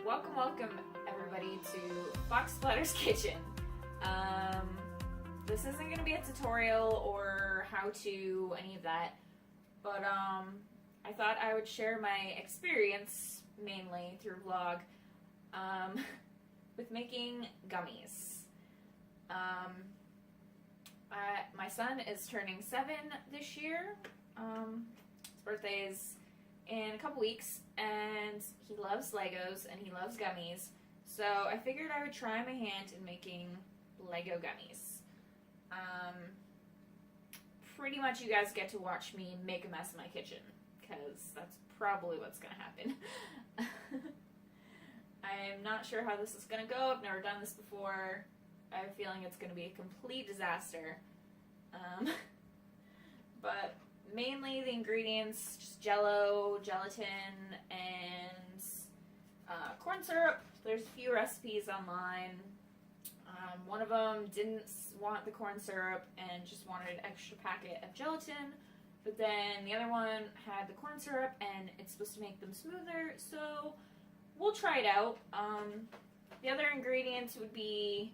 Welcome everybody to Fox Splatter's Kitchen. This isn't going to be a tutorial or how-to, any of that, but I thought I would share my experience, mainly through vlog, with making gummies. My son is turning 7 this year. His birthday is in a couple weeks, and he loves Legos and he loves gummies, so I figured I would try my hand in making Lego gummies. Pretty much you guys get to watch me make a mess in my kitchen, because that's probably what's going to happen. I'm not sure how this is going to go. I've never done this before. I have a feeling it's going to be a complete disaster. But mainly the ingredients, just Jell-O, gelatin, and corn syrup. There's a few recipes online. One of them didn't want the corn syrup and just wanted an extra packet of gelatin, but then the other one had the corn syrup and it's supposed to make them smoother, so we'll try it out. The other ingredients would be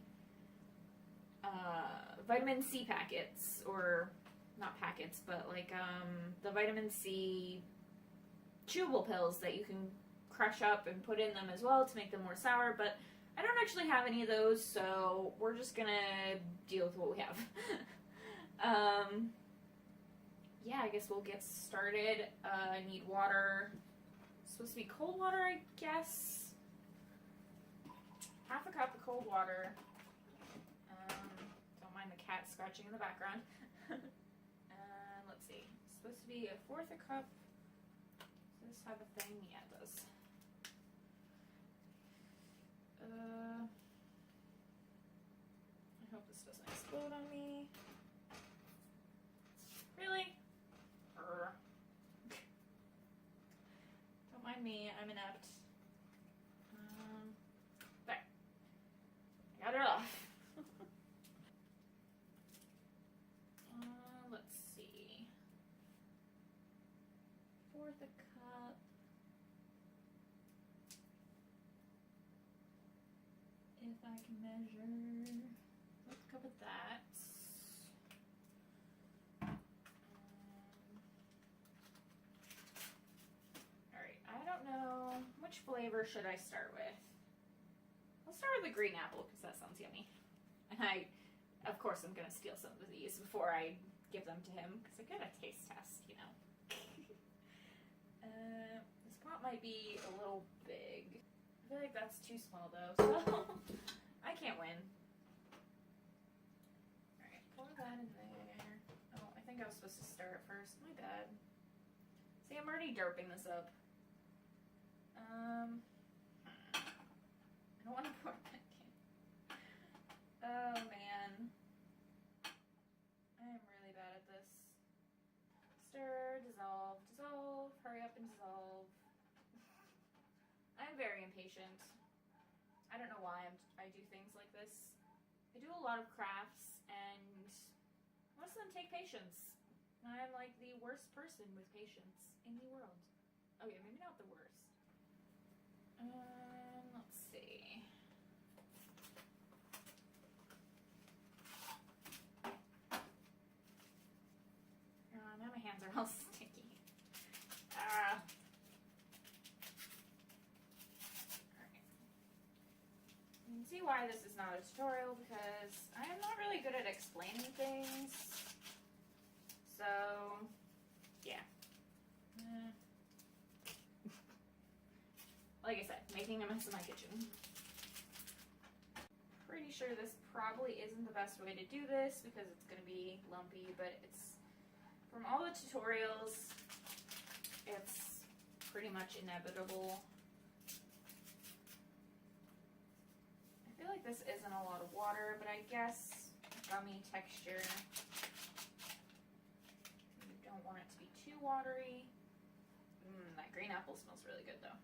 vitamin C packets, or not packets, but like the vitamin C chewable pills that you can crush up and put in them as well to make them more sour, but I don't actually have any of those, so we're just gonna deal with what we have. Yeah, I guess we'll get started. I need water. It's supposed to be cold water, I guess. Half a cup of cold water. Don't mind the cat scratching in the background. Let's see. It's supposed to be 1/4 a cup. Does this have a thing? Yeah, it does. I hope this doesn't explode on me. Really? Don't mind me, I'm inept. There. I got it off. Let's see. 1/4 a cup. If I can measure 1/4 cup of that. Alright, I don't know. Which flavor should I start with? I'll start with the green apple because that sounds yummy. And of course, I'm going to steal some of these before I give them to him because I get a taste test, you know. This pot might be a little big. I feel like that's too small though, so I can't win. Alright, pour that in there. Oh, I think I was supposed to stir it first. My bad. See, I'm already derping this up. I don't want to pour it back in. Oh man. I am really bad at this. Stir, dissolve, dissolve, hurry up and dissolve. I'm very impatient. I don't know why I do things like this. I do a lot of crafts, and most of them take patience. I'm like the worst person with patience in the world. Okay, maybe not the worst. Let's see. Now my hands are all sticky. Alright. You can see why this is not a tutorial, because I am not really good at explaining things. So, yeah. Like I said, making a mess in my kitchen. Pretty sure this probably isn't the best way to do this because it's going to be lumpy, but it's, from all the tutorials, it's pretty much inevitable. I feel like this isn't a lot of water, but I guess gummy texture. You don't want it to be too watery. That green apple smells really good though.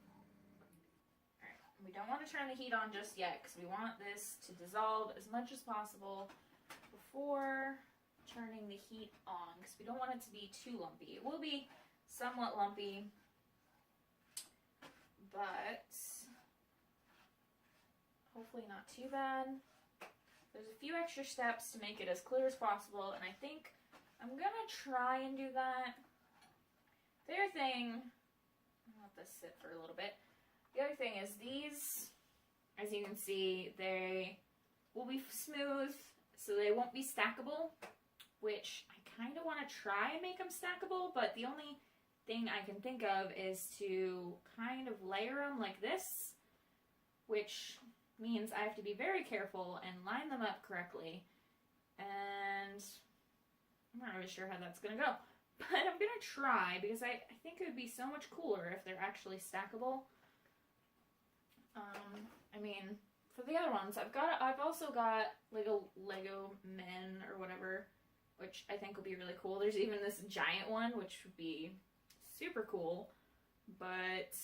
Alright, we don't want to turn the heat on just yet because we want this to dissolve as much as possible before turning the heat on, because we don't want it to be too lumpy. It will be somewhat lumpy, but hopefully not too bad. There's a few extra steps to make it as clear as possible, and I think I'm gonna try and do that. The other thing, I'll let this sit for a little bit. The other thing is these, as you can see, they will be smooth, so they won't be stackable, which I kind of want to try and make them stackable, but the only thing I can think of is to kind of layer them like this, which means I have to be very careful and line them up correctly, and I'm not really sure how that's going to go, but I'm going to try, because I think it would be so much cooler if they're actually stackable. I mean, for the other ones, I've also got Lego men or whatever, which I think will be really cool. There's even this giant one, which would be super cool, but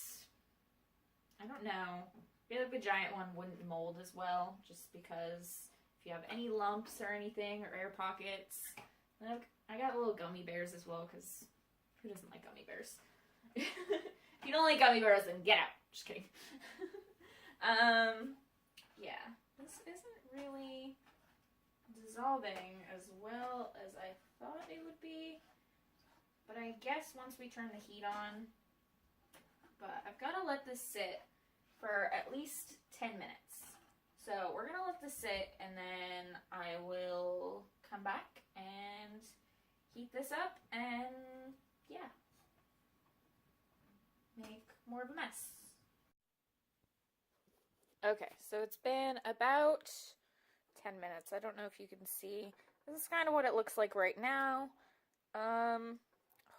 I don't know. I feel like the giant one wouldn't mold as well, just because if you have any lumps or anything, or air pockets. Look, I got little gummy bears as well, because who doesn't like gummy bears? If you don't like gummy bears, then get out. Just kidding. Yeah, this isn't really dissolving as well as I thought it would be, but I guess once we turn the heat on, but I've got to let this sit for at least 10 minutes. So we're going to let this sit, and then I will come back and heat this up and, yeah, make more of a mess. Okay, so it's been about 10 minutes. I don't know if you can see. This is kind of what it looks like right now.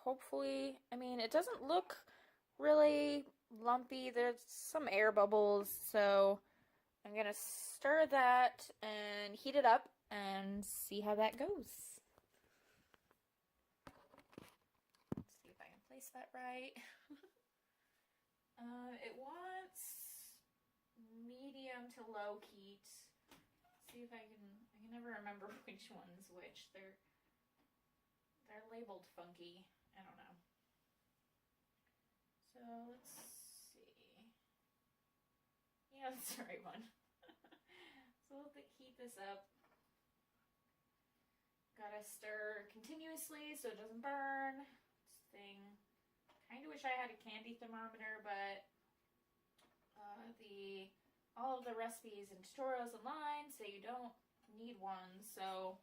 Hopefully, I mean, it doesn't look really lumpy. There's some air bubbles, so I'm gonna stir that and heat it up and see how that goes. Let's see if I can place that right. It wants medium to low heat. See if I can never remember which one's which. They're labeled funky. I don't know. So let's see. Yeah, that's the right one. So we'll heat this up. Gotta stir continuously so it doesn't burn. This thing. Kind of wish I had a candy thermometer, but all of the recipes and tutorials online say you don't need one, so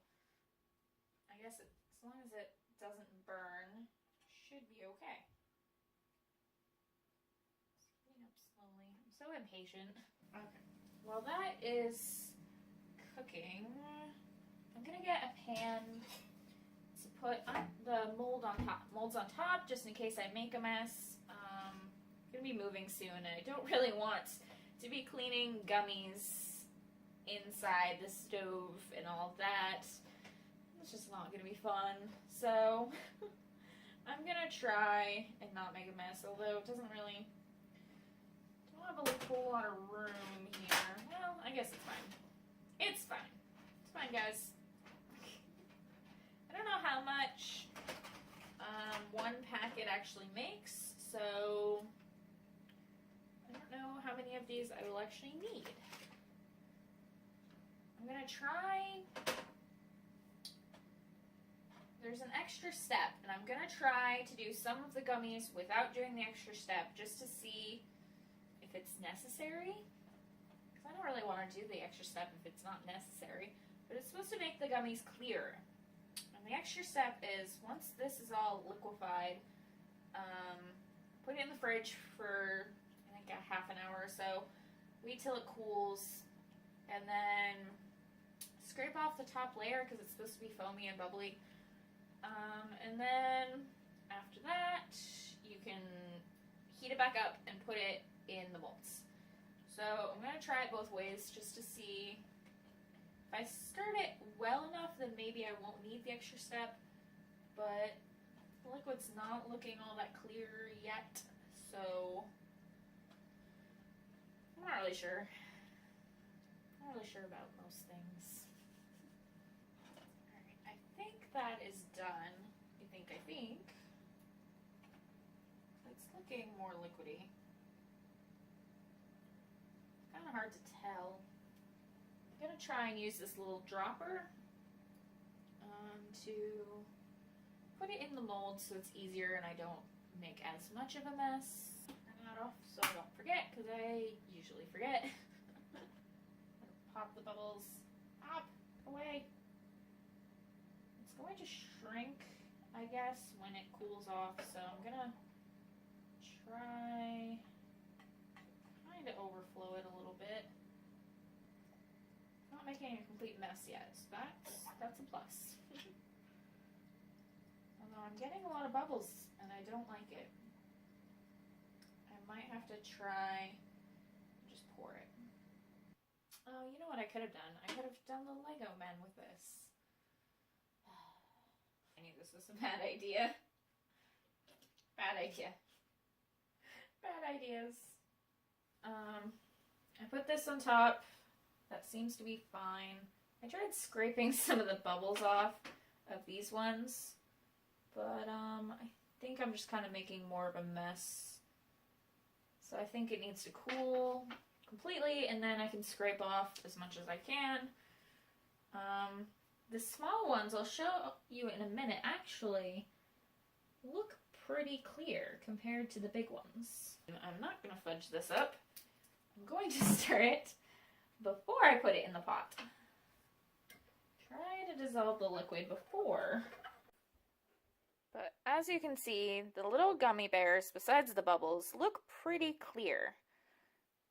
I guess as long as it doesn't burn, should be okay. It's heating up slowly. I'm so impatient. Okay. While that is cooking, I'm gonna get a pan to put the molds on top, just in case I make a mess. I'm gonna be moving soon, and I don't really want to be cleaning gummies inside the stove and all that. It's just not gonna be fun. So I'm gonna try and not make a mess, although it don't have a whole lot of room here. Well, I guess it's fine. It's fine. It's fine, guys. I don't know how much one packet actually makes, so I don't know how many of these I will actually need. I'm gonna try. There's an extra step, and I'm gonna try to do some of the gummies without doing the extra step, just to see if it's necessary. Because I don't really want to do the extra step if it's not necessary, but it's supposed to make the gummies clearer. And the extra step is, once this is all liquefied, put it in the fridge for, I think, a half an hour or so. Wait till it cools, and then scrape off the top layer because it's supposed to be foamy and bubbly. And then after that, you can heat it back up and put it in the molds. So I'm going to try it both ways just to see. If I stirred it well enough, then maybe I won't need the extra step, but the liquid's not looking all that clear yet, so I'm not really sure. I'm not really sure about most things. Alright, I think that is done. I think. It's looking more liquidy. hard to tell. I'm gonna try and use this little dropper to put it in the mold so it's easier and I don't make as much of a mess. Turn that off so I don't forget, because I usually forget. Pop the bubbles. Pop! Away! It's going to shrink, I guess, when it cools off, so I'm gonna try kind of overflow it a little bit. Not making a complete mess yet, so that's a plus. Although I'm getting a lot of bubbles and I don't like it. I might have to try just pour it. Oh, you know what I could have done? I could have done the Lego men with this. I knew this was a bad idea. Bad idea. Bad ideas. I put this on top. That seems to be fine. I tried scraping some of the bubbles off of these ones, but I think I'm just kind of making more of a mess. So I think it needs to cool completely, and then I can scrape off as much as I can. The small ones, I'll show you in a minute, actually look pretty clear compared to the big ones. I'm not going to fudge this up. I'm going to stir it before I put it in the pot. Try to dissolve the liquid before. But as you can see, the little gummy bears, besides the bubbles, look pretty clear.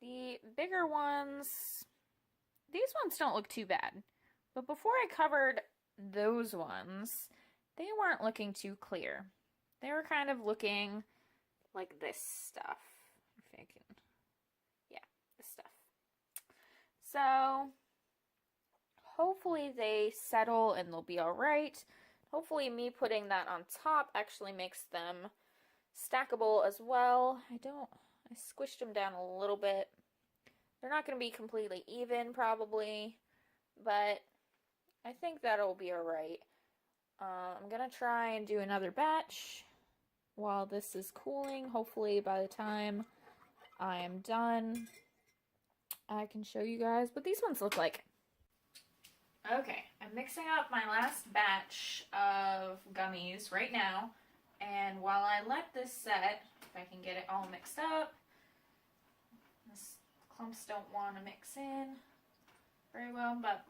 The bigger ones, these ones don't look too bad. But before I covered those ones, they weren't looking too clear. They were kind of looking like this stuff. If I can, yeah, this stuff. So hopefully they settle and they'll be all right. Hopefully me putting that on top actually makes them stackable as well. I squished them down a little bit. They're not going to be completely even probably, but I think that'll be all right. I'm going to try and do another batch while this is cooling. Hopefully by the time I am done, I can show you guys what these ones look like. Okay, I'm mixing up my last batch of gummies right now, and while I let this set, if I can get it all mixed up, these clumps don't want to mix in very well, but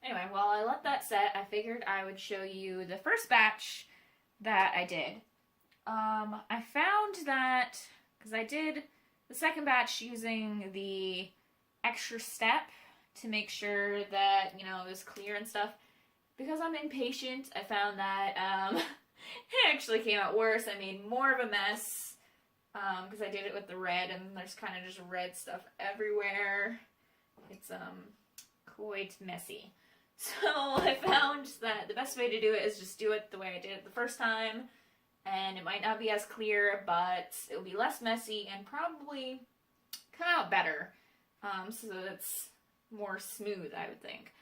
anyway, while I let that set, I figured I would show you the first batch that I did. I found that, because I did the second batch using the extra step to make sure that, you know, it was clear and stuff. Because I'm impatient, I found that it actually came out worse. I made more of a mess because I did it with the red, and there's kind of just red stuff everywhere. It's quite messy. So I found that the best way to do it is just do it the way I did it the first time, and it might not be as clear, but it'll be less messy and probably come out better, so that it's more smooth, I would think.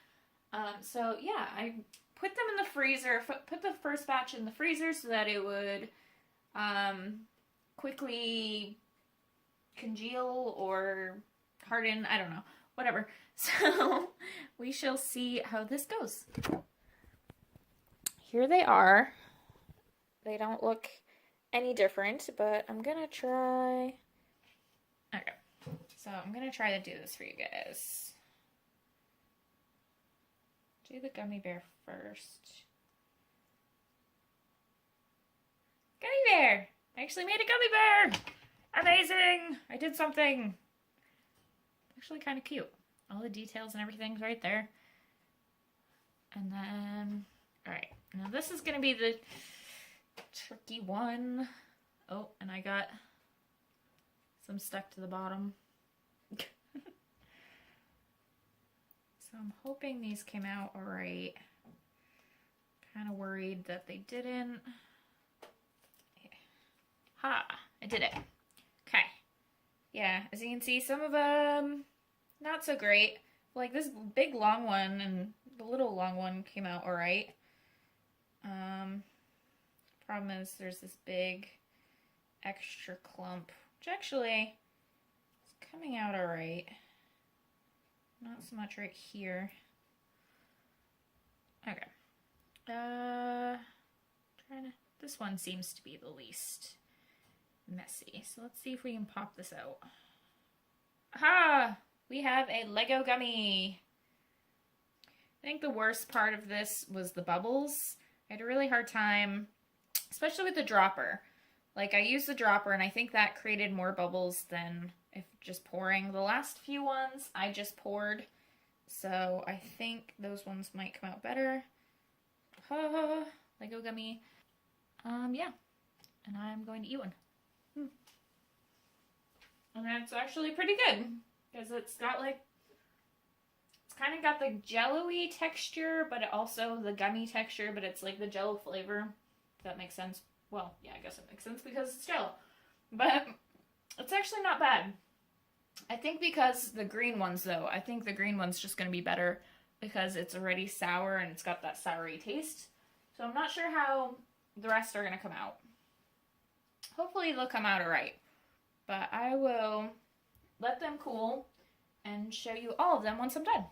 So yeah, I put them in the freezer, put the first batch in the freezer so that it would quickly congeal or harden, I don't know, whatever. So we shall see how this goes. Here they are. They don't look any different, but I'm gonna try. Okay, so I'm gonna try to do this for you guys. Do the gummy bear first. Gummy bear! I actually made a gummy bear! Amazing! I did something! Actually kind of cute. All the details and everything's right there. And then, alright. Now this is going to be the tricky one. Oh, and I got some stuck to the bottom. So I'm hoping these came out alright. Kind of worried that they didn't. Ha! I did it. Okay. Yeah, as you can see, some of them not so great. Like this big long one and the little long one came out alright. Problem is there's this big extra clump, which actually is coming out alright. Not so much right here. Okay. This one seems to be the least messy. So let's see if we can pop this out. Aha! We have a Lego gummy. I think the worst part of this was the bubbles. I had a really hard time, especially with the dropper. Like, I used the dropper and I think that created more bubbles than if just pouring. The last few ones I just poured, so I think those ones might come out better. Lego gummy. Yeah. And I'm going to eat one. And that's actually pretty good, because it's got like, it's kind of got the jello-y texture, but it also the gummy texture, but it's like the jello flavor, if that makes sense. Well, yeah, I guess it makes sense because it's jello. But it's actually not bad. I think because the green ones, though, I think the green one's just going to be better because it's already sour and it's got that soury taste. So I'm not sure how the rest are going to come out. Hopefully they'll come out alright. But I will let them cool and show you all of them once I'm done.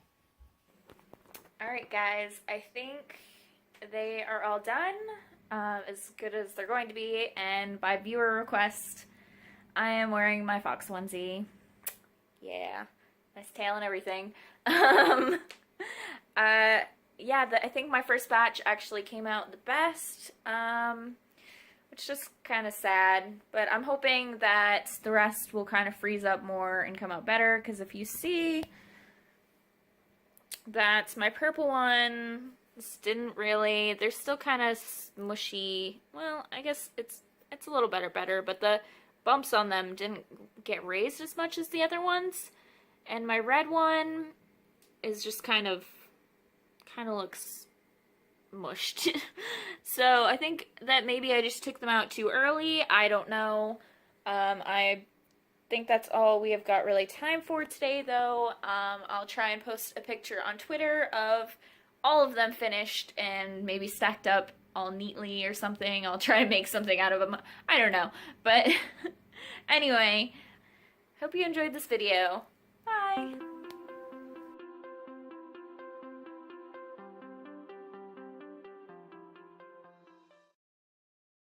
Alright guys, I think they are all done. As good as they're going to be, and by viewer request, I am wearing my fox onesie. Yeah, nice tail and everything. Yeah, I think my first batch actually came out the best, which is just kind of sad, but I'm hoping that the rest will kind of freeze up more and come out better, because if you see that my purple one, this didn't really, they're still kind of mushy. Well, I guess it's a little better, but the bumps on them didn't get raised as much as the other ones. And my red one is just kind of looks mushed. So I think that maybe I just took them out too early. I don't know. I think that's all we have got really time for today, though. I'll try and post a picture on Twitter of all of them finished and maybe stacked up all neatly or something. I'll try and make something out of them. I don't know. But anyway, hope you enjoyed this video. Bye!